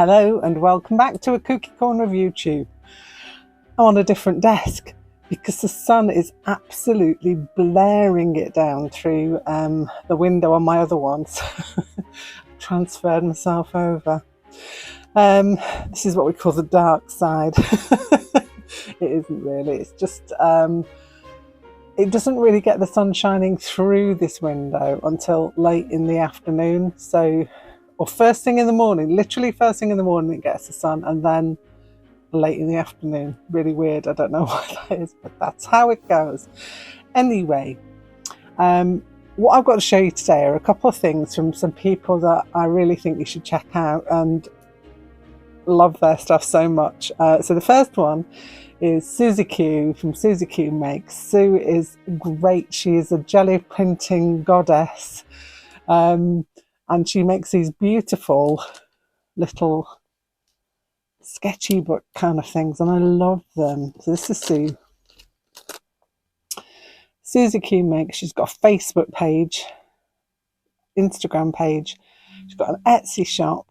Hello and welcome back to a Kooky Corner of YouTube. I'm on a different desk because the sun is absolutely blaring it down through the window on my other one. So transferred myself over. This is what we call the dark side. It isn't really, it's just it doesn't really get the sun shining through this window until late in the afternoon. So, or first thing in the morning, literally first thing in the morning it gets the sun, and then late in the afternoon. Really weird, I don't know why that is, but that's how it goes. Anyway, what I've got to show you today are a couple of things from some people that I really think you should check out and love their stuff so much. So the first one is SUZIEQ from SUZIEQMAKES. Sue is great. She is a jelly printing goddess, and she makes these beautiful little sketchy book kind of things, and I love them. So this is Sue. SUZIEQMAKES. She's got a Facebook page, Instagram page. She's got an Etsy shop,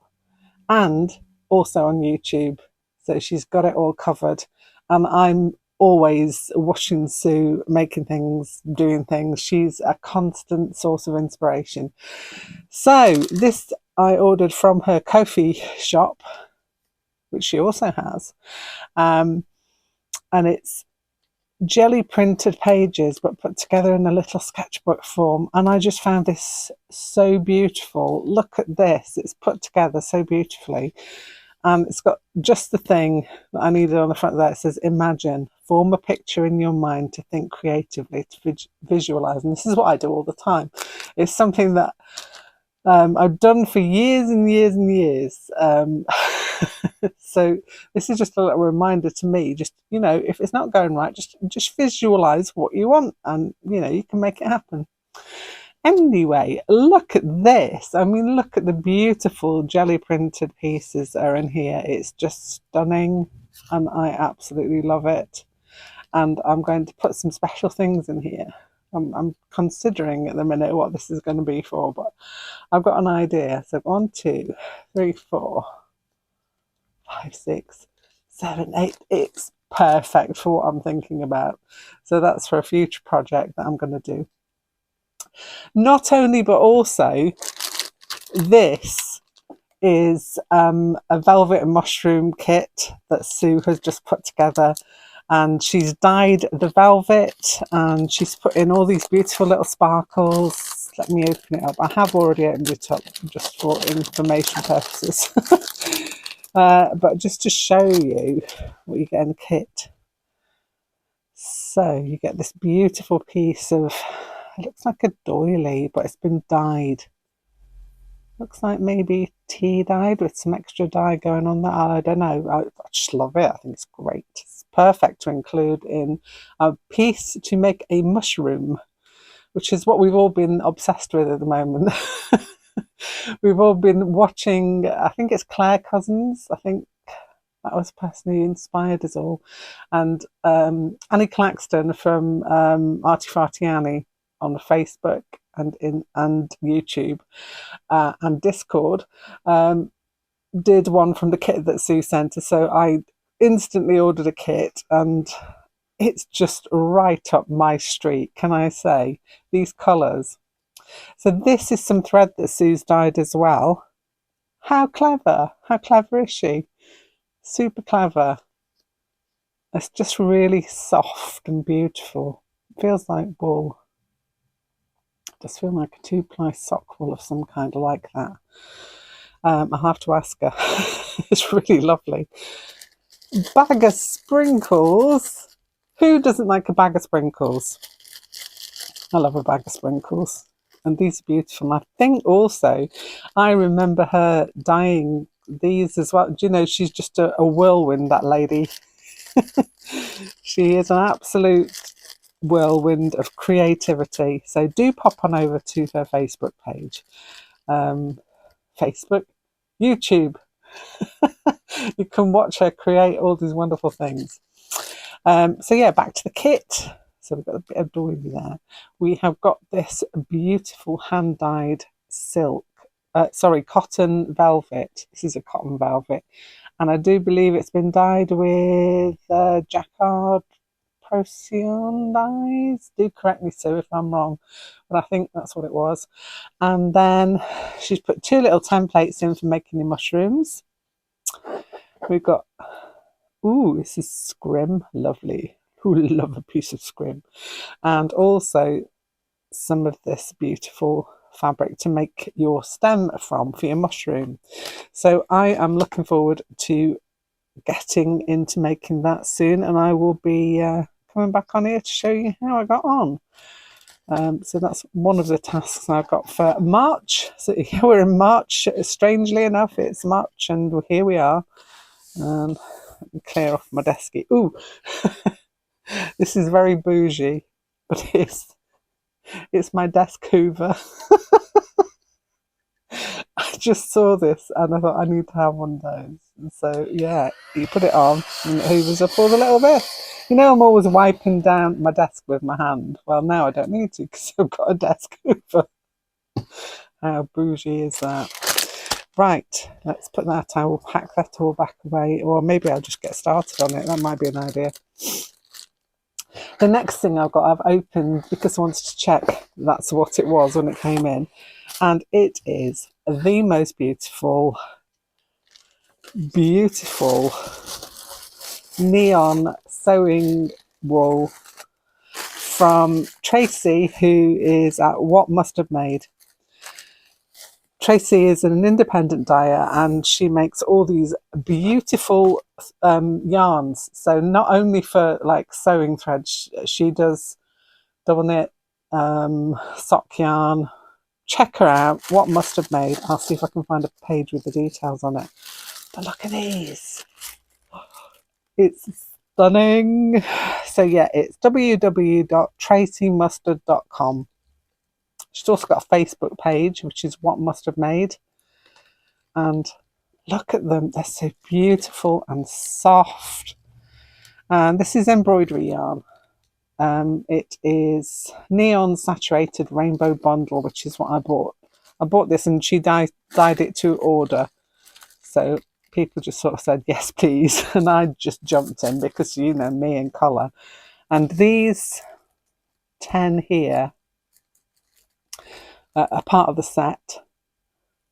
and also on YouTube. So she's got it all covered. And I'm always watching Sue making things, doing things. She's a constant source of inspiration. So this I ordered from her Ko-fi shop, which she also has. And it's jelly printed pages, but put together in a little sketchbook form. And I just found this so beautiful. Look at this. It's put together so beautifully. It's got just the thing that I needed on the front there. It says, imagine, form a picture in your mind to think creatively, to visualize. And this is what I do all the time. It's something that I've done for years and years and years. So this is just a little reminder to me, just, you know, if it's not going right, just visualize what you want, and, you know, you can make it happen. Anyway, look at this. I mean, look at the beautiful jelly printed pieces that are in here. It's just stunning, and I absolutely love it. And I'm going to put some special things in here. I'm considering at the minute what this is going to be for, but I've got an idea. So 1, 2, 3, 4, 5, 6, 7, 8. It's perfect for what I'm thinking about. So that's for a future project that I'm going to do. Not only, but also, this is a velvet and mushroom kit that Sue has just put together, and she's dyed the velvet and she's put in all these beautiful little sparkles. Let me open it up. I have already opened it up just for information purposes. But just to show you what you get in the kit. So you get this beautiful piece of, it looks like a doily, but it's been dyed. Looks like maybe tea dyed with some extra dye going on there. I don't know. I just love it. I think it's great. It's perfect to include in a piece to make a mushroom, which is what we've all been obsessed with at the moment. We've all been watching, I think it's Claire Cousins. I think that was the person who inspired us all. And Annie Claxton from Arty Farty Annie on Facebook and YouTube and Discord did one from the kit that Sue sent us. So I instantly ordered a kit, and it's just right up my street, can I say? These colours. So this is some thread that Sue's dyed as well. How clever! How clever is she? Super clever. It's just really soft and beautiful. It feels like wool. It does feel like a 2-ply sock wool of some kind. I like that. I'll have to ask her. It's really lovely. Bag of sprinkles. Who doesn't like a bag of sprinkles? I love a bag of sprinkles. And these are beautiful. And I think also, I remember her dyeing these as well. Do you know, she's just a whirlwind, that lady. She is an absolute whirlwind of creativity. So do pop on over to her Facebook page. Facebook, YouTube. You can watch her create all these wonderful things. So yeah, back to the kit. So we've got a bit of doily there. We have got this beautiful hand-dyed silk sorry, cotton velvet. This is a cotton velvet, and I do believe it's been dyed with jacquard procyon dyes. Do correct me, Sue, if I'm wrong, but I think that's what it was. And then she's put 2 little templates in for making the mushrooms. We've got, ooh, this is scrim, lovely. Who love a piece of scrim? And also some of this beautiful fabric to make your stem from for your mushroom. So I am looking forward to getting into making that soon, and I will be coming back on here to show you how I got on. So that's one of the tasks I've got for March. So yeah, we're in March. Strangely enough, it's March, and here we are. And clear off my desky. Ooh, this is very bougie, but it's my desk hoover. I just saw this and I thought I need to have one of those. And so yeah, you put it on and it hoovers up all the little bits. You know, I'm always wiping down my desk with my hand. Well, now I don't need to because I've got a desk hoover. How bougie is that? Right, let's put that. I will pack that all back away, or maybe I'll just get started on it. That might be an idea. The next thing I've opened because I wanted to check that's what it was when it came in, and it is the most beautiful neon sewing wool from Tracey, who is at What Mustard Made. Tracey is an independent dyer and she makes all these beautiful yarns. So not only for like sewing threads, she does double knit, sock yarn. Check her out, What Mustard Made. I'll see if I can find a page with the details on it. But look at these. It's stunning. So yeah, it's www.traceymustard.com. She's also got a Facebook page, which is What Mustard Made. And look at them. They're so beautiful and soft. And this is embroidery yarn. It is neon saturated rainbow bundle, which is what I bought. I bought this and she dyed it to order. So people just sort of said, yes, please. And I just jumped in because, you know, me and colour. And these 10 here are part of the set.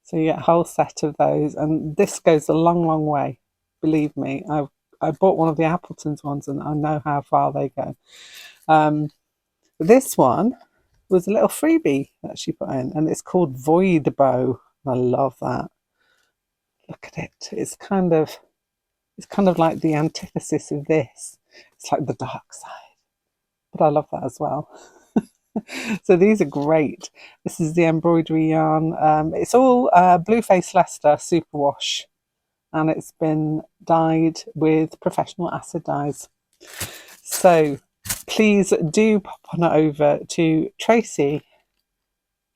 So you get a whole set of those. And this goes a long, long way. Believe me, I bought one of the Appletons ones and I know how far they go. This one was a little freebie that she put in, and it's called Void Bow. I love that. Look at it. It's kind of like the antithesis of this. It's like the dark side, but I love that as well. So these are great. This is the embroidery yarn. It's all Blueface Leicester superwash, and it's been dyed with professional acid dyes. So please do pop on over to Tracey.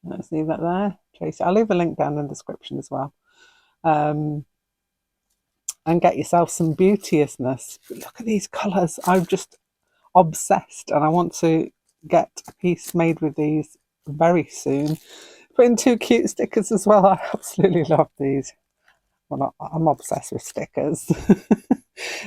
Let's leave that there. Tracey. I'll leave a link down in the description as well. And get yourself some beauteousness. Look at these colours. I'm just obsessed and I want to get a piece made with these very soon. Put in 2 cute stickers as well. I absolutely love these. Well, I'm obsessed with stickers.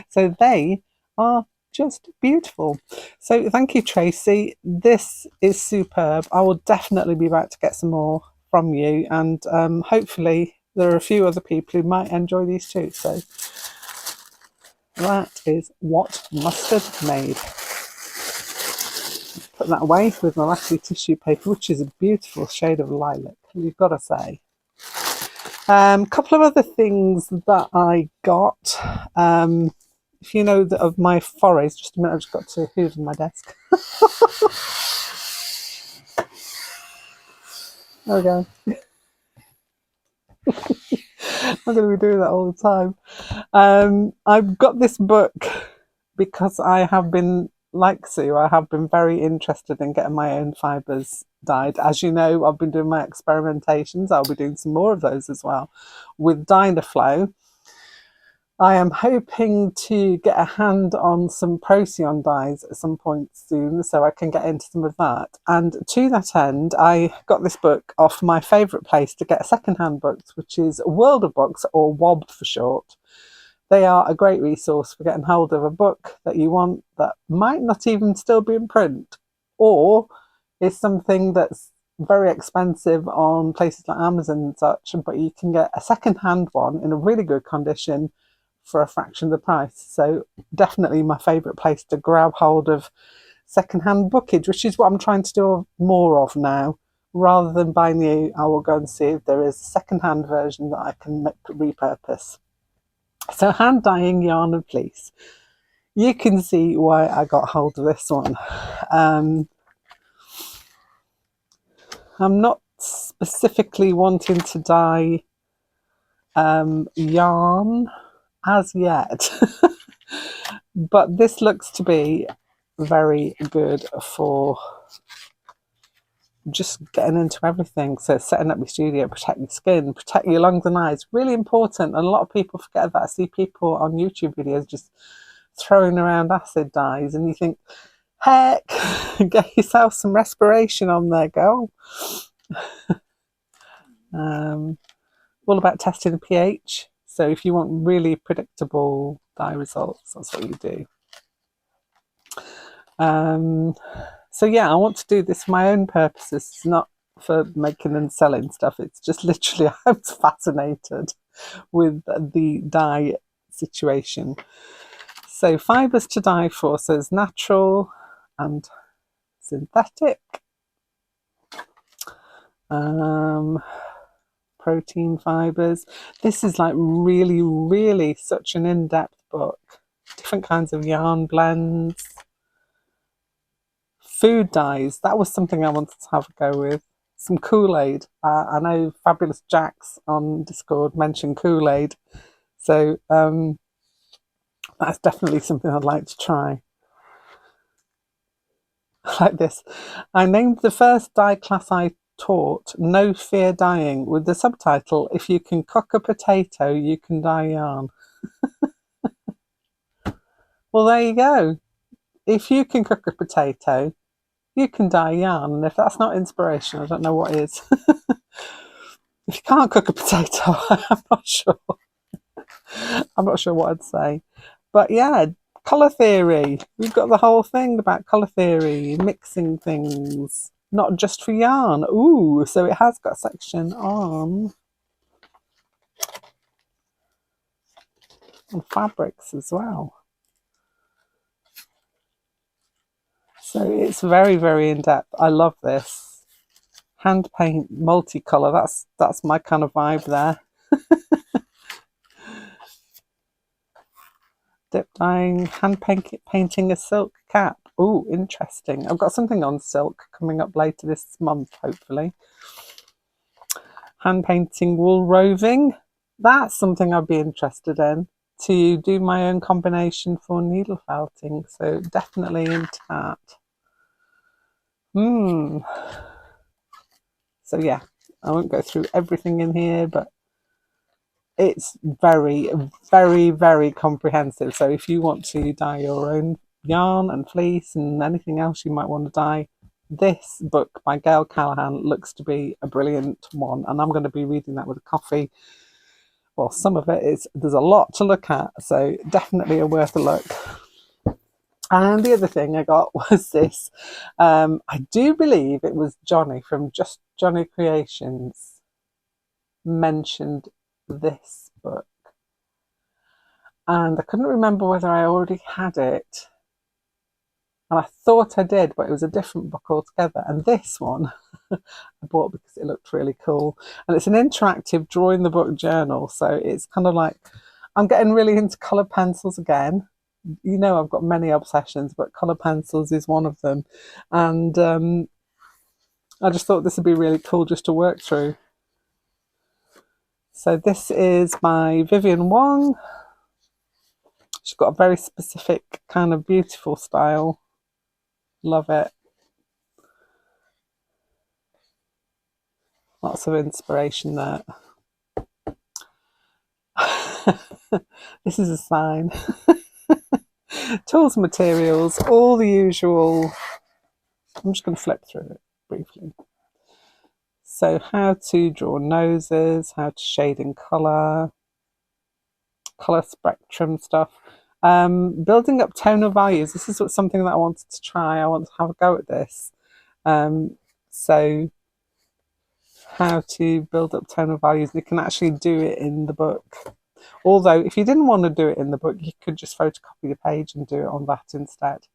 So they are just beautiful. So thank you, Tracey. This is superb. I will definitely be back to get some more from you, and hopefully there are a few other people who might enjoy these too. So that is What Mustard Made. Put that away with my lastly tissue paper, which is a beautiful shade of lilac, you've got to say. A couple of other things that I got. If you know of my forays, just a minute, I've just got to hoover my desk. There we go. I'm going to be doing that all the time. I've got this book because I have been, like Sue, I have been very interested in getting my own fibres dyed. As you know, I've been doing my experimentations. I'll be doing some more of those as well with Dynaflow. I am hoping to get a hand on some Procyon dyes at some point soon, so I can get into some of that. And to that end, I got this book off my favourite place to get second-hand books, which is World of Books, or WOB for short. They are a great resource for getting hold of a book that you want that might not even still be in print, or is something that's very expensive on places like Amazon and such, but you can get a second-hand one in a really good condition for a fraction of the price. So definitely my favourite place to grab hold of second-hand bookage, which is what I'm trying to do more of now. Rather than buy new, I will go and see if there is a second-hand version that I can repurpose. So hand dyeing yarn and fleece. You can see why I got hold of this one. I'm not specifically wanting to dye yarn as yet. But this looks to be very good for just getting into everything. So setting up your studio, protect your skin, protect your lungs and eyes, really important. And a lot of people forget that. I see people on YouTube videos just throwing around acid dyes, and you think, heck, get yourself some respiration on there, girl. All about testing the pH. So if you want really predictable dye results, that's what you do. So yeah, I want to do this for my own purposes. It's not for making and selling stuff. It's just literally I'm fascinated with the dye situation. So fibres to dye for, so it's natural and synthetic. Protein fibres. This is like really such an in-depth book. Different kinds of yarn blends. Food dyes, that was something I wanted to have a go with. Some Kool-Aid. I know Fabulous Jax on Discord mentioned Kool-Aid. So that's definitely something I'd like to try. Like this. I named the first dye class I taught No Fear Dyeing, with the subtitle, If you can cook a potato, you can dye yarn. Well, there you go. If you can cook a potato, you can dye yarn. And if that's not inspiration, I don't know what is. If you can't cook a potato, I'm not sure. I'm not sure what I'd say. But yeah, colour theory. We've got the whole thing about colour theory, mixing things, not just for yarn. Ooh, so it has got a section on fabrics as well. So it's very in depth. I love this. Hand paint, multicolour. That's my kind of vibe there. Dip dyeing, hand painting a silk cap. Ooh, interesting. I've got something on silk coming up later this month, hopefully. Hand painting wool roving. That's something I'd be interested in, to do my own combination for needle felting. So definitely into that. So yeah, I won't go through everything in here, but it's very comprehensive. So if you want to dye your own yarn and fleece and anything else you might want to dye, this book by Gail Callahan looks to be a brilliant one, and I'm going to be reading that with a coffee. Well, some of it is, there's a lot to look at, so definitely worth a look. And the other thing I got was this. I do believe it was Johnny from Just Johnny Creations mentioned this book, and I couldn't remember whether I already had it, and I thought I did, but it was a different book altogether. And this one I bought because it looked really cool, and it's an interactive drawing the book journal. So it's kind of like, I'm getting really into colour pencils again. You know, I've got many obsessions, but colour pencils is one of them, and I just thought this would be really cool just to work through. So this is by Vivian Wong. She's got a very specific kind of beautiful style. Love it. Lots of inspiration there. This is a sign. Tools, materials, all the usual. I'm just going to flip through it briefly. So how to draw noses, how to shade in colour spectrum stuff. Building up tonal values. This is something that I wanted to try. I want to have a go at this. So how to build up tonal values. You can actually do it in the book. Although if you didn't want to do it in the book, you could just photocopy the page and do it on that instead.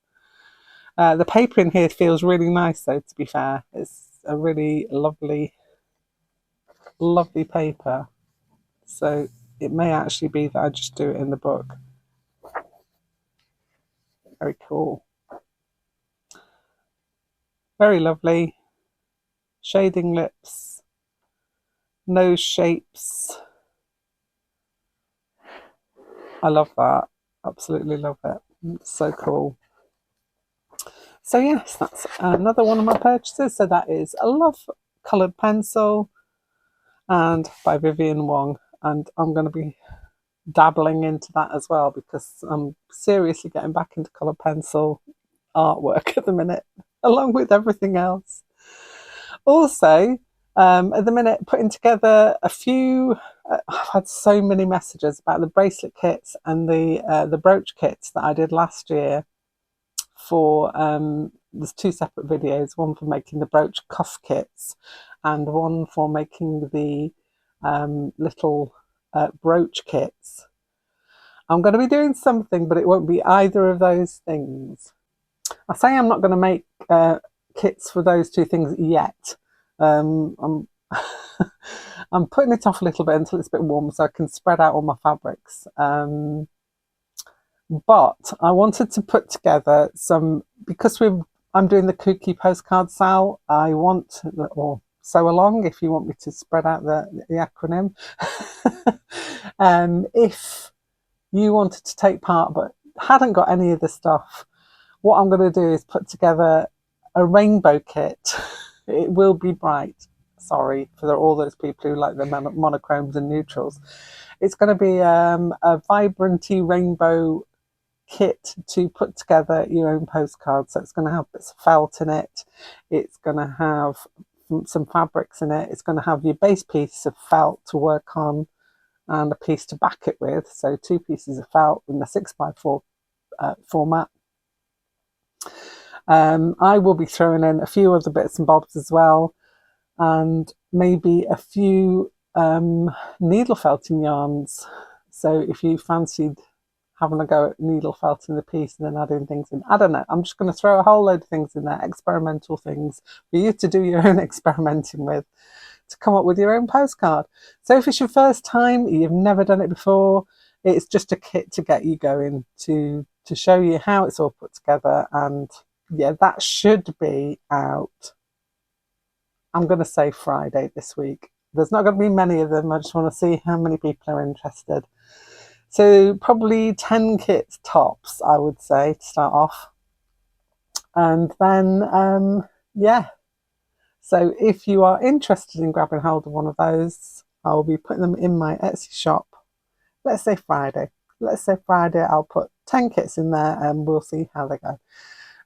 The paper in here feels really nice though, to be fair. It's a really lovely paper. So it may actually be that I just do it in the book. Very cool. Very lovely. Shading lips. Nose shapes. I love that. Absolutely love it. It's so cool. So yes, that's another one of my purchases. So that is a Love Coloured Pencil and by Vivian Wong. And I'm going to be dabbling into that as well because I'm seriously getting back into coloured pencil artwork at the minute, along with everything else. Also, at the minute, putting together a few. I've had so many messages about the bracelet kits and the brooch kits that I did last year. For there's two separate videos, one for making the brooch cuff kits, and one for making the little brooch kits. I'm going to be doing something, but it won't be either of those things. I say I'm not going to make kits for those two things yet. I'm I'm putting it off a little bit until it's a bit warm so I can spread out all my fabrics. But I wanted to put together some, because I'm doing the Kooky postcard sale. I want, or sew along if you want me to spread out the acronym. If you wanted to take part but hadn't got any of the stuff, what I'm going to do is put together a rainbow kit. It will be bright. Sorry for all those people who like the monochromes and neutrals. It's going to be a vibranty rainbow kit to put together your own postcard. So it's going to have bits of felt in it. It's going to have some fabrics in it. It's going to have your base piece of felt to work on and a piece to back it with. So 2 pieces of felt in the 6x4 format. I will be throwing in a few other bits and bobs as well, and maybe a few needle felting yarns. So if you fancied having a go at needle felting the piece and then adding things in, I don't know, I'm just going to throw a whole load of things in there, experimental things for you to do your own experimenting with, to come up with your own postcard. So if it's your first time, you've never done it before, it's just a kit to get you going, to show you how it's all put together. And yeah, that should be out, I'm going to say Friday this week. There's not going to be many of them. I just want to see how many people are interested. So probably 10 kits tops, I would say, to start off. And then, yeah. So if you are interested in grabbing hold of one of those, I'll be putting them in my Etsy shop. Let's say Friday. I'll put 10 kits in there and we'll see how they go.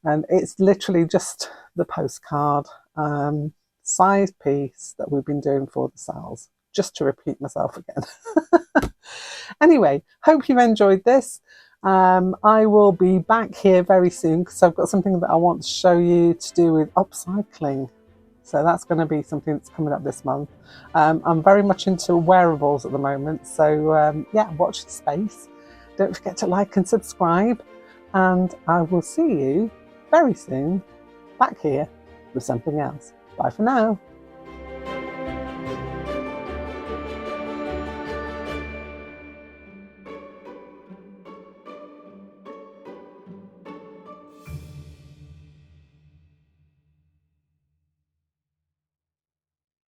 And it's literally just the postcard size piece that we've been doing for the sales, just to repeat myself again. Anyway, hope you've enjoyed this. I will be back here very soon because I've got something that I want to show you to do with upcycling. So that's going to be something that's coming up this month. I'm very much into wearables at the moment. So yeah, watch the space. Don't forget to like and subscribe. And I will see you very soon back here with something else. Bye for now.